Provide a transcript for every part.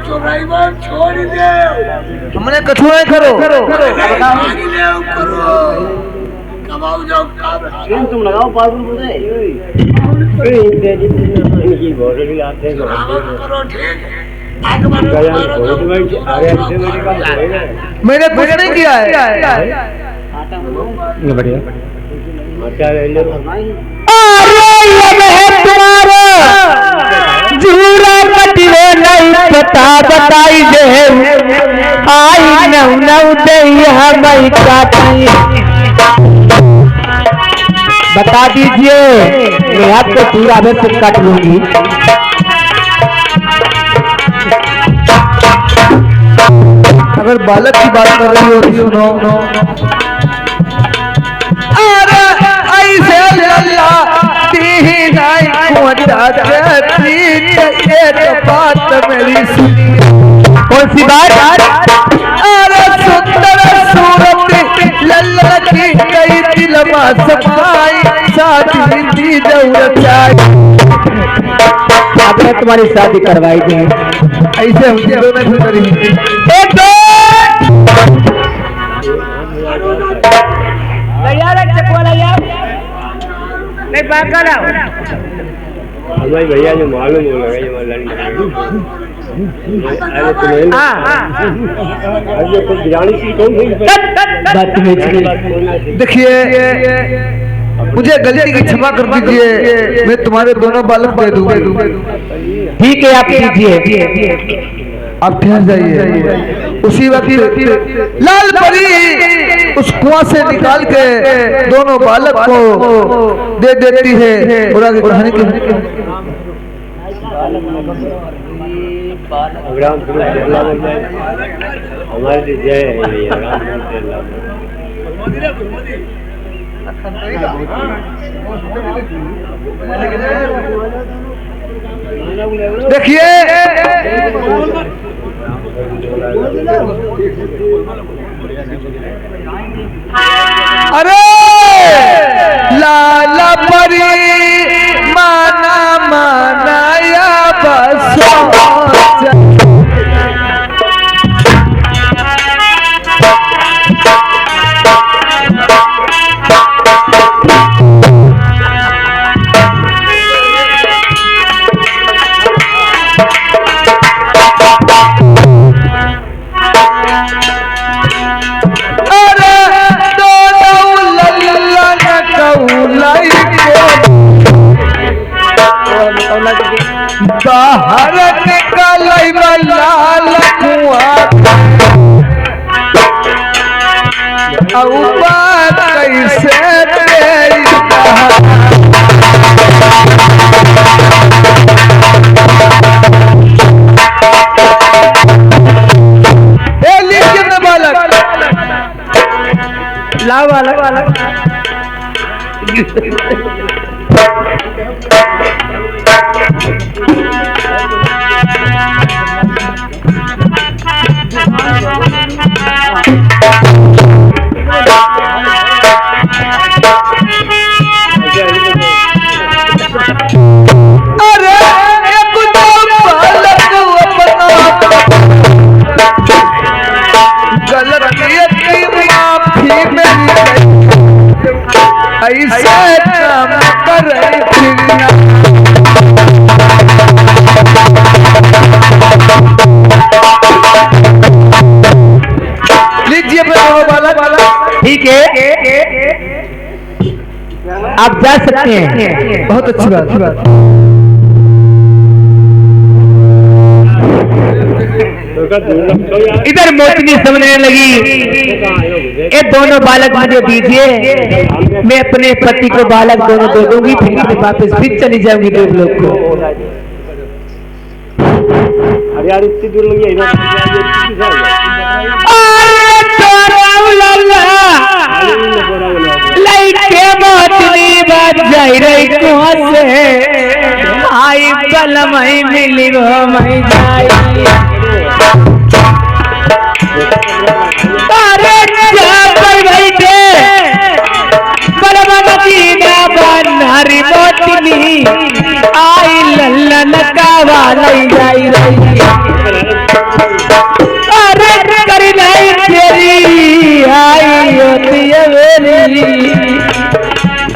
चुराई छोड़ दे हमने कछु नहीं करो कमाओ जाओ तुम लगाओ पागल बोले करो ठीक मैंने कुछ नहीं किया है बढ़िया तुम्हारा जूरा कटियो नहीं पता बताई दे आई नौ नौ दे हमें काटी बता दीजिए मैं आपको पूरा वैसे काट लूंगी अगर बालक की बात कर रही हो तो सुनो अरे ऐसे लल्ला दी नहीं खोटा कहती एक बात मेरी सुनी कौन सी बात अरे सुंदर सूरत लल्ला की कई दिलमा सफाई शादी दी जरूरत अब तुम्हारी शादी करवाई दे ऐसे हम दोनों से करेंगे तैयार है चकवाला यार नहीं बाका लाओ हमारे भैया जो मालूम हो लगा ये अरे तुम्हें अरे कुछ बिरानी सी कौन देखिए मुझे गलती की क्षमा कर दीजिए मैं तुम्हारे दोनों बालक दे दूंगा ठीक है आप कीजिए आप ठहर जाइए उसी वक्त लाल परी उस कुआं से निकाल के दोनों बालक को दे देती है और आगे कहानी की हमारे जय देखिए अरे लाला परी माना मानाया बस बाहर निकल लाल कुआं कैसे तेरी बालक लाओ बालक बालक अरे एक बालक अपना गलती की माफी मेरी ऐसे काम करे फिरना लीजिए बालक ठीक है आप जा सकते हैं बहुत अच्छी बात इधर मोचनी समझने लगी ये दोनों बालक मुझे दीजिए मैं अपने पति को बालक दोनों दे दूंगी फिर वापस फिर चली जाऊंगी देवलोक को अरे यार इतनी दूर लगी आई कल मई मिली वो मई जाई तारे बैठे बलबा मदीना बनहरी मोतनी आई लल्लन का लगावा नहीं जाई रही अरे करी नहीं तेरी आई होती है मेरी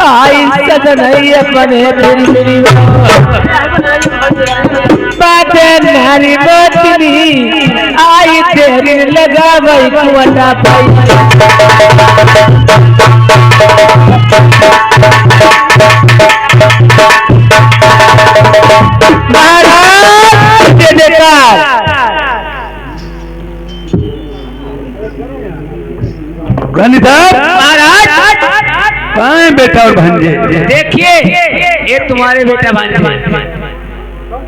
आई सजन अपने तेरी बाटे नारी बचनी आई तेरी लगावा कुआटा पाई रानी साहब महाराज कहाँ है बेटा और भांजे? देखिए ये तुम्हारे बेटा भांजे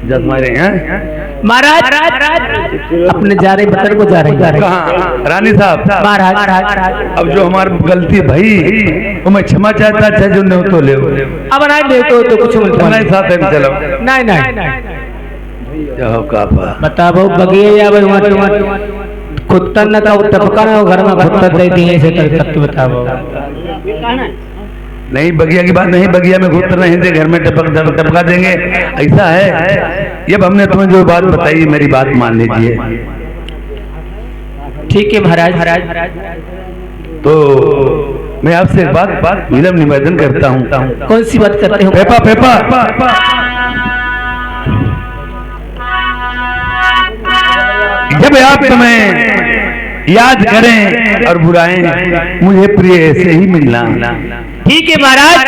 जब हमारे हैं महाराज अपने जा रहे बतर को जा रहे कहाँ? रानी साहब महाराज अब जो हमारी गलती भाई वो मैं क्षमा चाहता था जो नहीं तो ले अब नहीं ले तो कुछ तुम्हारे साथ है चलो नहीं नहीं जाओ कापा बताओ बगिए या भाई कुत्ता न था टपका ना घर में कुत्ता दे दिए ऐसे तक बताओ नहीं बगिया की बात नहीं बगिया में घुतर नहीं दे घर में टपका देंगे ऐसा है ये हमने तुम्हें जो बात बताई मेरी बात मान लीजिए ठीक है महाराज तो मैं आपसे एक बात विनम्र निवेदन करता हूँ कौन सी बात करते हो पेपा जब आप तुम्हें याद करें और बुलाएं मुझे प्रिय ऐसे ही मिलना ठीक है महाराज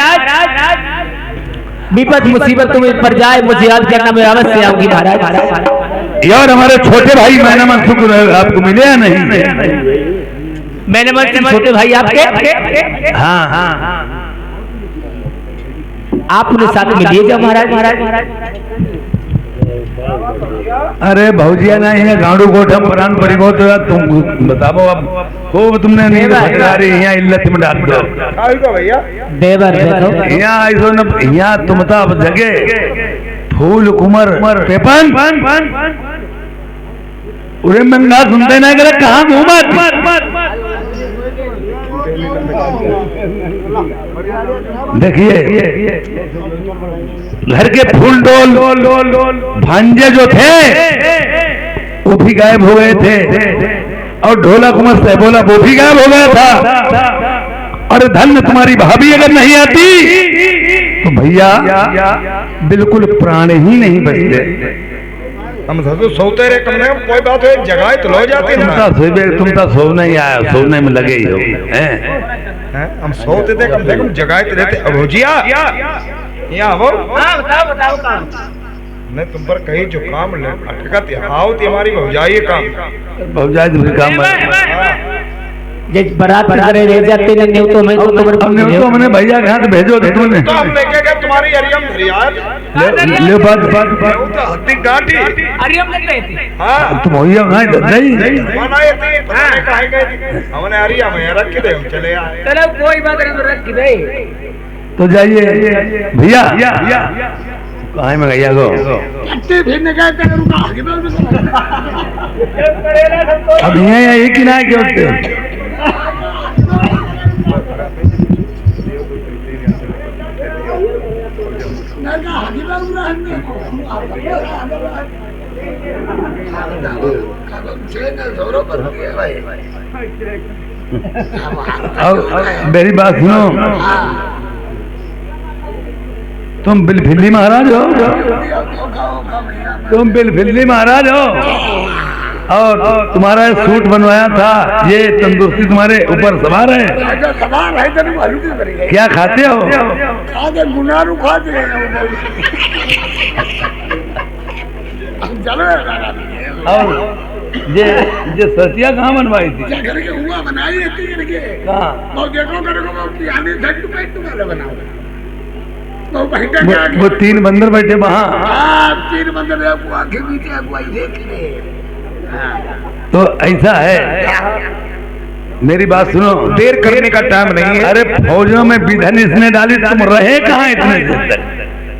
विपद मुसीबत तुम्हें पर जाए मुझे याद करना मैं अवश्य आऊंगी महाराज यार हमारे छोटे भाई मैंने मनसुख आपको मिले या नहीं मैंने मन छोटे भाई आपके हाँ आप उन्हें साथ में लिए जाओ महाराज अरे भौजिया नहीं है गाड़ू गोठम प्राण परिगो तो तुम बताओ अब खूब तुमने नींद फटकारी यहाँ इल्लत में डाल दो भैया देवर देखो यहाँ ऐसो न यहाँ तुम अब जगे फूल कुमर पेपन उरे मंगा सुनते ना करे कहाँ घूमा देखिए घर के फूल डोल भांजे जो थे वो भी गायब हो गए थे और ढोला कुमार सहबोला वो भी गायब हो गया था और धन तुम्हारी भाभी अगर नहीं आती तो भैया बिल्कुल प्राण ही नहीं बचते हम तो सोते रहे कमरे में कोई बात हो एक जगह तो लो जाती ना तुम तो सोने ही आया सोने में लगे ही हो हैं हम सोते थे कम से कम जगह तो देते अब भुजिया यहाँ वो बताओ काम मैं तुम पर कहीं जो काम अटकत आओ ती हमारी भौजाई काम भौजाई काम जब बारात करे रह जाते ने न्यू तो मैं तो हमने भैया के हाथ भेजो थे तुमने तो हमने क्या क्या तुम्हारी अरियम यार ले बात तो हत्ती गांठी अरियम लग रही थी हां तुम भैया नहीं बनाए थे तुम्हारे काहे गए थे हमने अरियम में रख दे चले आए चलो कोई बात नहीं रख दे तो जाइए भैया कहाँ में भैया को अब यहाँ एक ही ना है क्या मेरी बात सुनो तुम बिलफिल्ली महाराज हो तुम बिलफिल्ली महाराज हो और तुम्हारा सूट बनवाया था ये तंदुरुस्ती तुम्हारे ऊपर सवार है क्या खाते हो गुनारू खाते और ये सतिया कहाँ बनवाई थी हुआ बनाई कहाँ देखो वो 3 बंदर बैठे वहाँ 3 बंदर आगे पीछे अगुवाई देख ले तो ऐसा है मेरी बात सुनो देर करने का टाइम नहीं है अरे फौजों में विधन इसने डाली तुम रहे कहाँ इतने दिन तक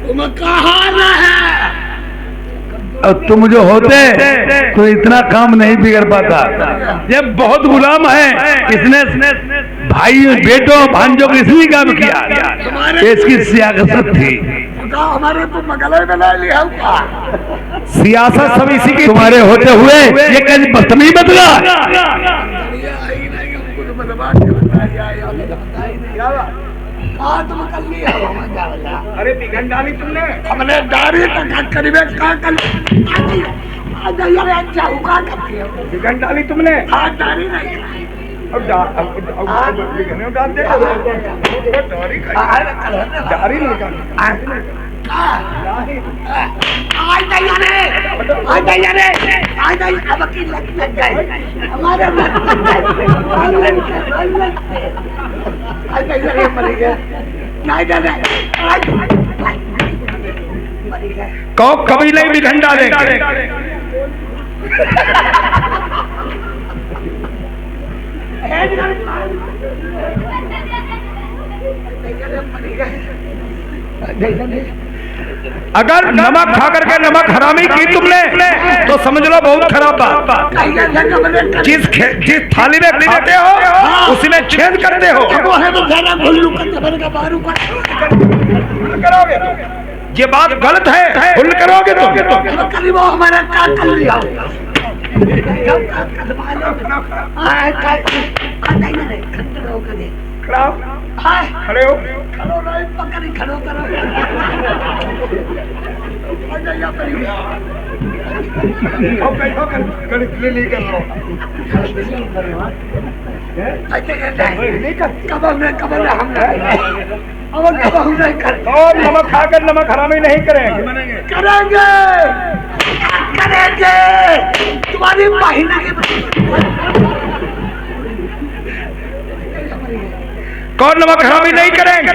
तुम कहाँ रहे और तुम जो होते तो इतना काम नहीं बिगड़ पाता ये बहुत गुलाम है इसने भाई बेटों भांजों को इसलिए काम किया इसकी सियासत थी। हमारे तो मगले में ला लिया हुआ सियासत सब इसी की तुम्हारे होते हुए ये कैसे बदतमीज बदला। अरे बिगन डाली तुमने, हमने डारी तक करीबे का कर बिगन डाली तुमने। हाँ डारी नहीं अब बिगन डाल दे, डारी डारी निकाल। अब की लग गए हमारे मर गए कहो कभी नहीं बिगन डालेंगे। अगर नमक खा करके नमक हरामी की तुमने तो समझ लो बहुत खराब बात। जिस थाली में खाते हो उसी में छेद करते हो। ये बात गलत है, भूल करोगे तुम। हमारा क्या कर लिया खड़े हो, पकड़ी खड़ो करो नमक खाकर नमक हरामी नहीं करेंगे। करेंगे करेंगे तुम्हारी महीना के कौन नमक हरामी नहीं करेंगे।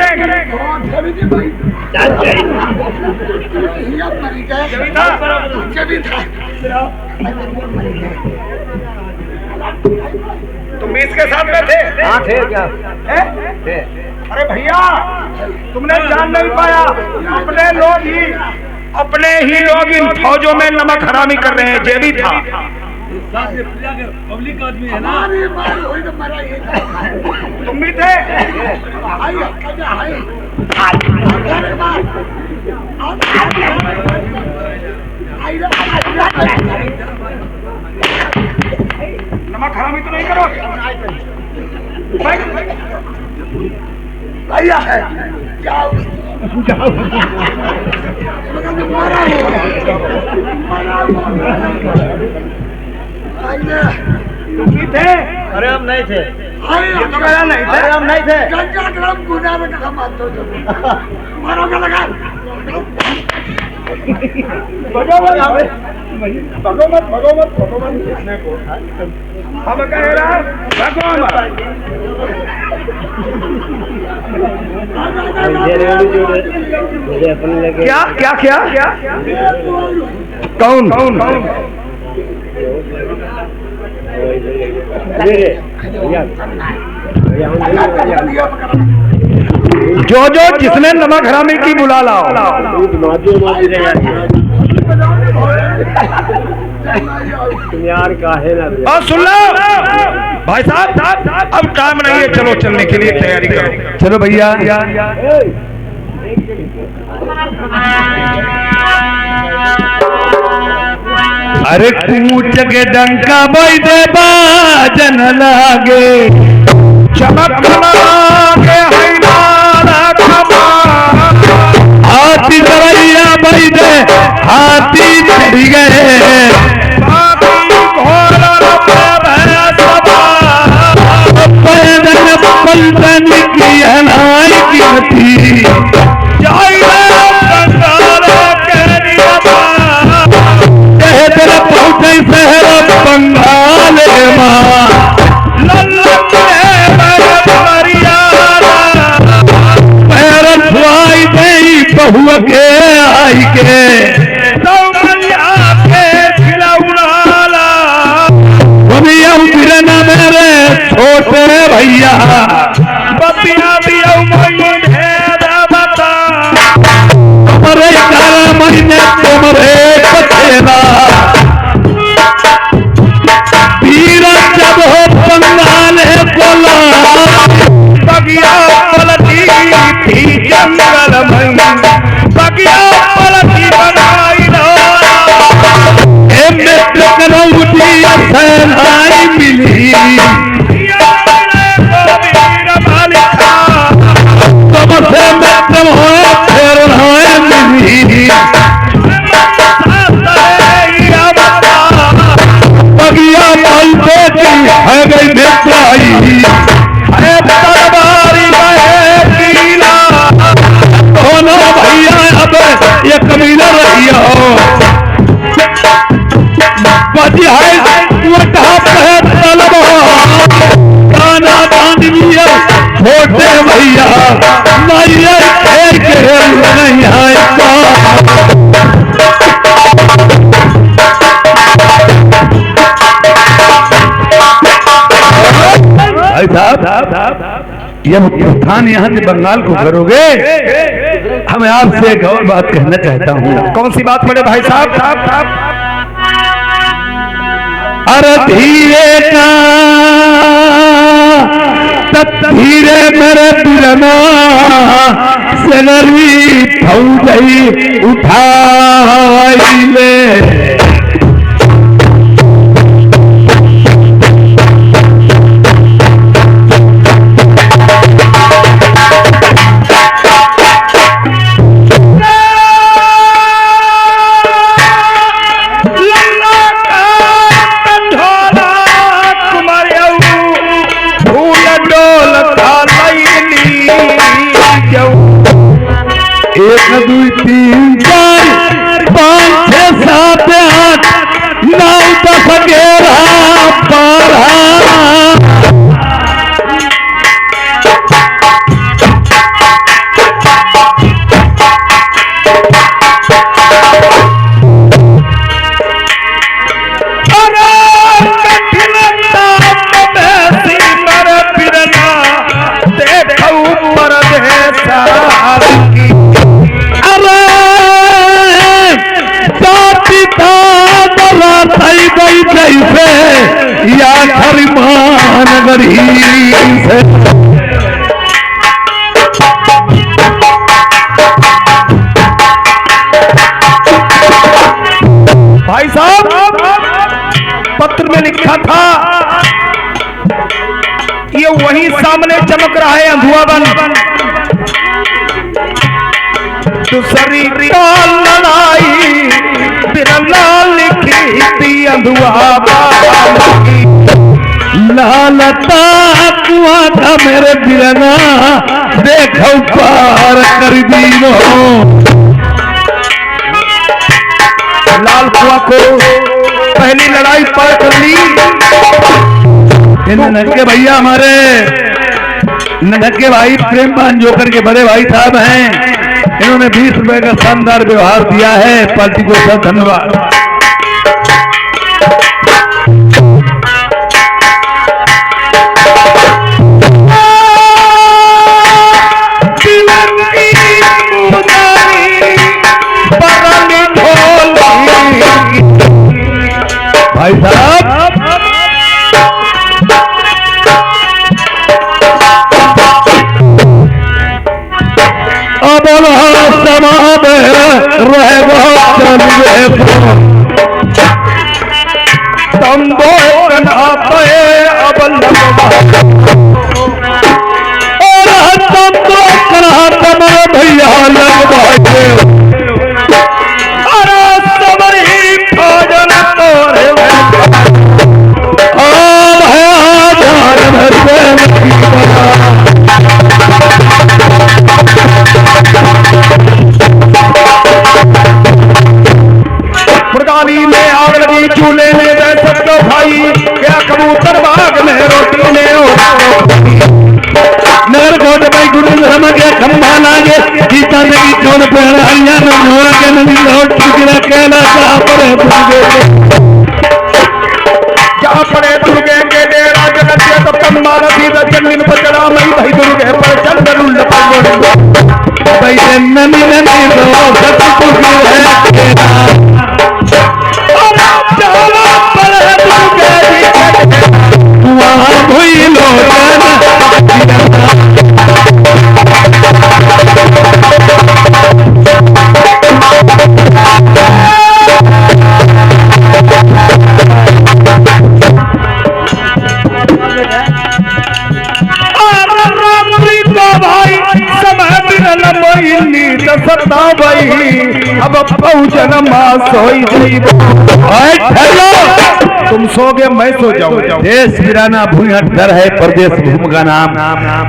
तुम इसके साथ में थे? हाँ थे क्या थे। अरे भैया तुमने जान नहीं पाया, अपने ही लोग इन फौजों में नमक हरामी कर रहे हैं। जे भी था पब्लिक आदमी है ना, तुम भी थे। नमक हरामी तो नहीं करोगे भैया है जाओ तुम भी थे? अरे हम नहीं थे, ये तो कहना नहीं थे। अरे हम नहीं थे। मारोगे लगा भगवत हम कह रहा क्या क्या क्या कौन जो जिसने नमक हरामी की बुला लाओ। यार काहे ना और सुन लो भाई साहब, अब टाइम नहीं है, चलो चलने के लिए तैयारी करो। चलो भैया। अरे कूच के डंका बैठे बाजन लागे, चमक लागे हाथी सरैया बैठे हाथी चढ़ गए, पलटन की अनाई कीमती पहुंचे शहर बंगाल बहु के आई के मेरे छोटे भैया बपिया तुम्हारे 11 महीने तुम्हारे बचेगा वीर जब हो बंगाल बोला जब प्रस्थान यहाँ से बंगाल को करोगे, हमें आपसे एक और बात कहना चाहता हूँ। कौन सी बात बड़े भाई साहब? अरे धीरे ना धीरे मेरे बिरना सगरी फौजई उठाई ले। एक दुई तीन चार पाँच छः सात आठ नौ 10 11 12 या खरिमान गरी से भाई साहब पत्र में लिखा था, ये वही सामने चमक रहा है अंधुआ बन। दूसरी लड़ाई बिरला लिखी थी अंधुआ लालता कुआ था मेरे बिरना देखो पार कर दीनो। लाल कुआ को पहली लड़ाई पार कर ली। ननके भैया हमारे ननके भाई प्रेमपान जोकर के बड़े भाई साहब हैं, इन्होंने 20 रुपए का शानदार व्यवहार दिया है। पार्टी को सब धन्यवाद। भाई साहब बोलो समाद रहेगा चलिए तुम दो पे अब और तुम तो कनातम भैया लगवाए। अरे सबरी भोजन तोरे और है आधार मुर्गानी में आग लगी चूल्हे में रह सकते भाई, क्या कबूतर बाग में रोटी ने नगर कोट भाई गुरु धर्म के खंभा लागे गीता देगी कौन पेड़ हरियाणा नोरा के नदी लौट गिरा कहला जहाँ पड़े दुर्गे के डेरा जगत के तब तक मारा थी जमीन पर चढ़ा मई भाई दुर्गे पर चंदन भाई ननी ननी रो सतपुर है वहाँ भूई अब पहुंचन मां सोई तुम सोगे मैं सो जाऊं। देश वीराना भूमिहट घर है परदेश भूमि का नाम।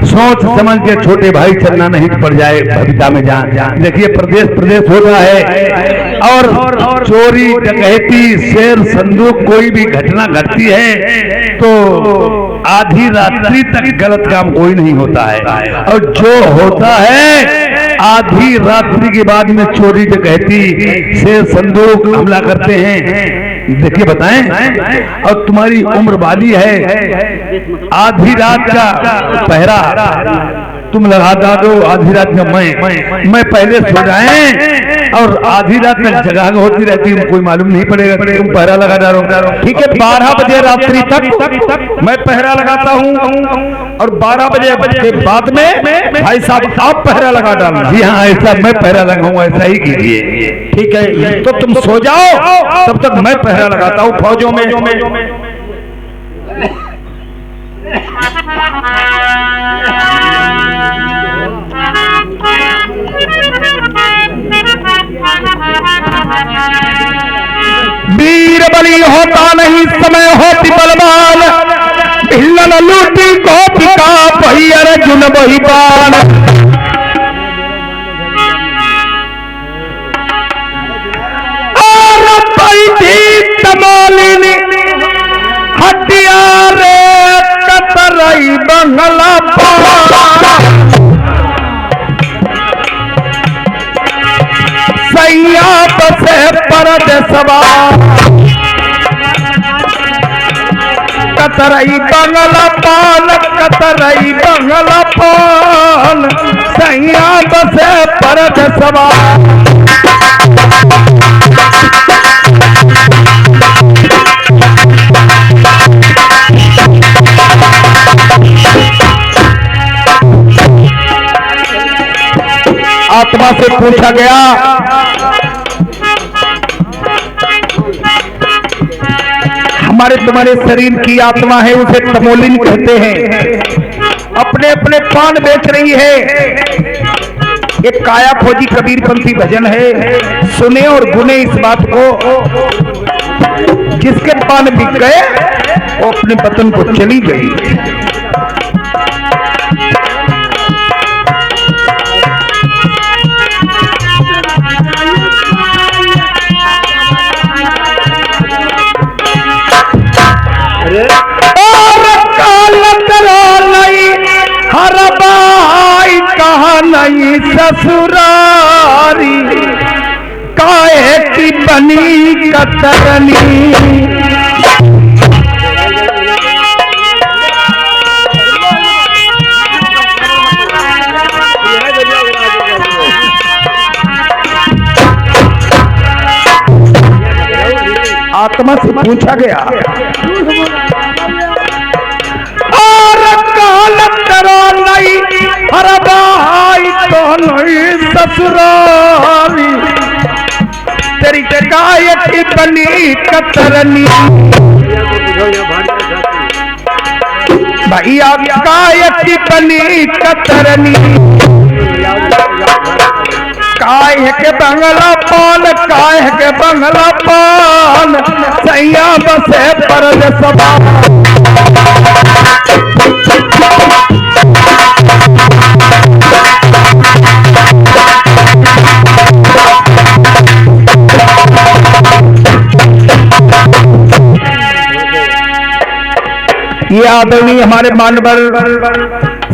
सोच समझ के छोटे भाई चलना नहीं पड़ जाए भविता में जान। देखिए प्रदेश प्रदेश होता है और चोरी डकैती शेर संदूक कोई भी घटना घटती है तो आधी रात्रि तक गलत काम कोई नहीं होता है, और जो होता है आधी रात्रि के बाद में चोरी डकैती शेर संदूक हमला करते हैं देखिए बताएं। और तुम्हारी उम्र वाली है, आधी रात का पहरा तुम लगा दो, आधी रात में मैं पहले सो जाए और आधी रात में जगह होती रहती है, कोई मालूम नहीं पड़ेगा, तुम पहरा लगा डालो। ठीक है, 12 बजे रात्रि तक मैं पहरा लगाता हूँ और 12 बजे के बाद में भाई साहब आप पहरा लगा डालना। जी हाँ, ऐसा मैं पहरा लगाऊंगा, ऐसा ही कीजिए। ठीक है, तो तुम सो जाओ, तब तक मैं पहरा लगाता हूँ फौजों में। वीर बलि होता नहीं समय होती बलवान, हिलन लूटी गोपी का वही अर्जुन वही बाण। और तमालिनी हटिया रे कतरई बंगला सैया बसे परदेसवा कतरई बंगला पान, कतरई बंगला पान सैया बसे परदेसवा। आत्मा से पूछा गया, हमारे तुम्हारे शरीर की आत्मा है, उसे तमोलिन कहते हैं, अपने अपने पान बेच रही है। एक काया खोजी कबीरपंथी भजन है, सुने और गुने इस बात को। जिसके पान बिक गए वो अपने वतन को चली गई। और कालत नहीं हर बाई कहा नहीं ससुरारी, काहे की बनी कतरनी। आत्मा से पूछा गया, और कालत नहीं हर बाई तो नहीं ससुरारी, तेरी गाय की बनी कतरनी। भैया गाय की बनी कतरनी, काहे के बंगला पान, काहे के बंगला पान सैया बसे परदेसवा। ये आदरणीय हमारे मानवर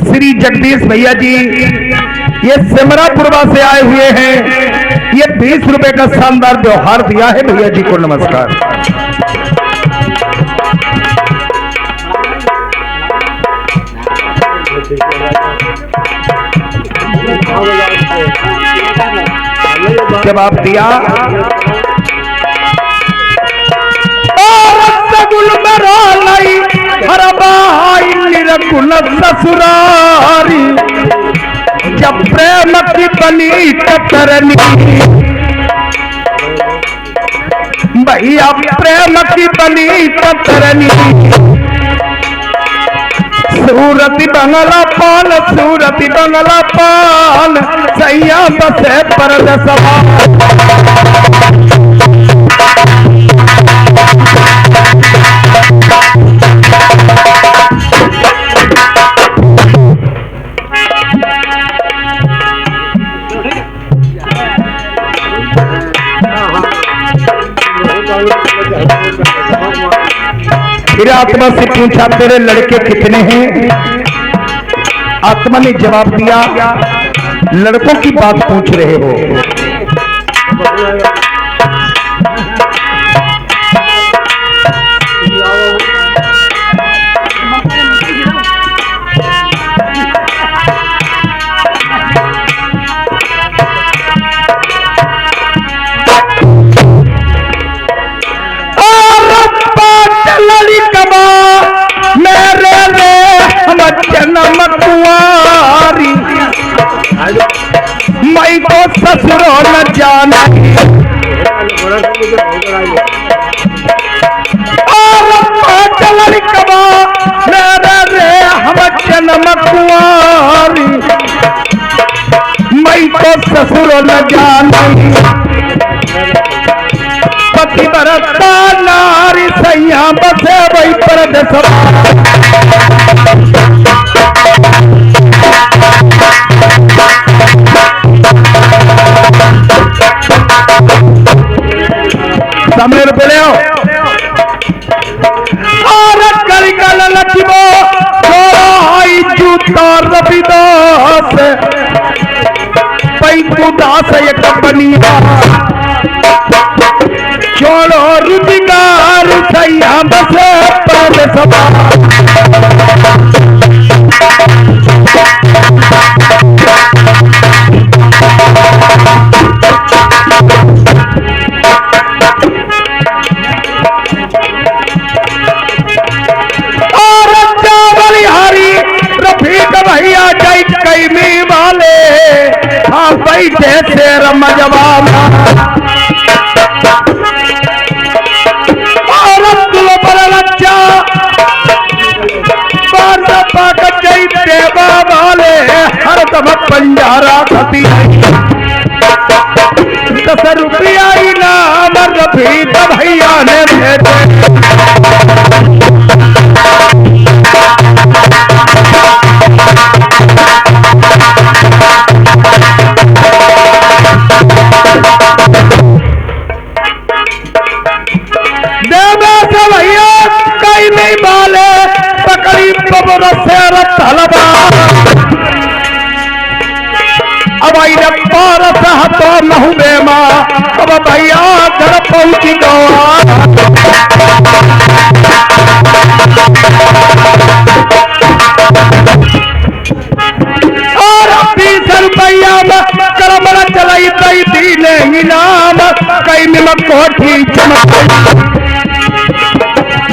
श्री जगदीश भैया जी, ये सिमरापुरवा से आए हुए हैं। ये 20 रुपए का शानदार व्यवहार दिया है। भैया जी को नमस्कार। जवाब दिया, ससुरारी जब प्रेम की बनी कतरनी, भैया प्रेम की बनी कतरनी। सूरती बंगला पान, सूरती बंगला पान सैया बसे परदेसवा। फिर आत्मा से पूछा, तेरे लड़के कितने हैं? आत्मा ने जवाब दिया, लड़कों की बात पूछ रहे हो। ससुरो न जाने और चलल कबा मेरे रे हम जन्म कुआरी मैं तो ससुरो न जाने पति बरता नारी सैया बसे वही परदेस समीर बोले और कल कल लखिबो आई जूता रविदास पैकु दास एक बनिया छोड़ो रुदिगार सैया बसे परदेस भैया जय कैमी वाले हाँ बैठे शेर मजबा जय देवा वाले हर दम पंजारा खती 10 रुपया इनाम रफीक भैया ने भेजे भैया कई नहीं बाले पकड़ी कबर से तलबा अब आई पारस तो नहुबे माँ अब भैया घर पहुंची गवा और 20 रुपया करमरा चलाई कई दीने इनाम कई में कोठी चमक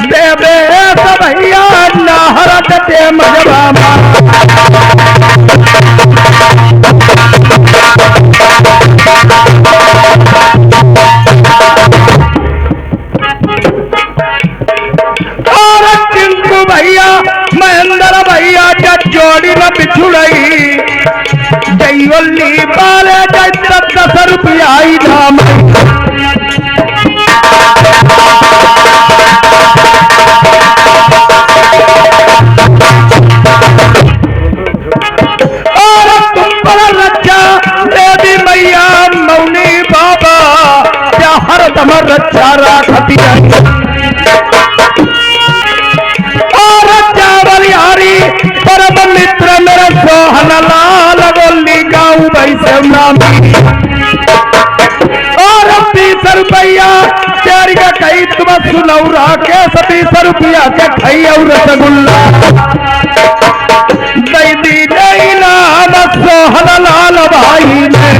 देवे भैया नाहर दे मजबा और टिंकू भैया महेंद्र भैया जब जोड़ी न बिछुड़ई जयवल्ली बाले 10 रुपया इनाम हर रक्षा राखती और चावल यारी परम मित्र मेरे सोहन लाल बोली गाँव भाई से नामी और 20 रुपया चार का कई तुम सुनौरा के 20 रुपया के खाई और रसगुल्ला दई दी नाम सोहन लाल भाई ने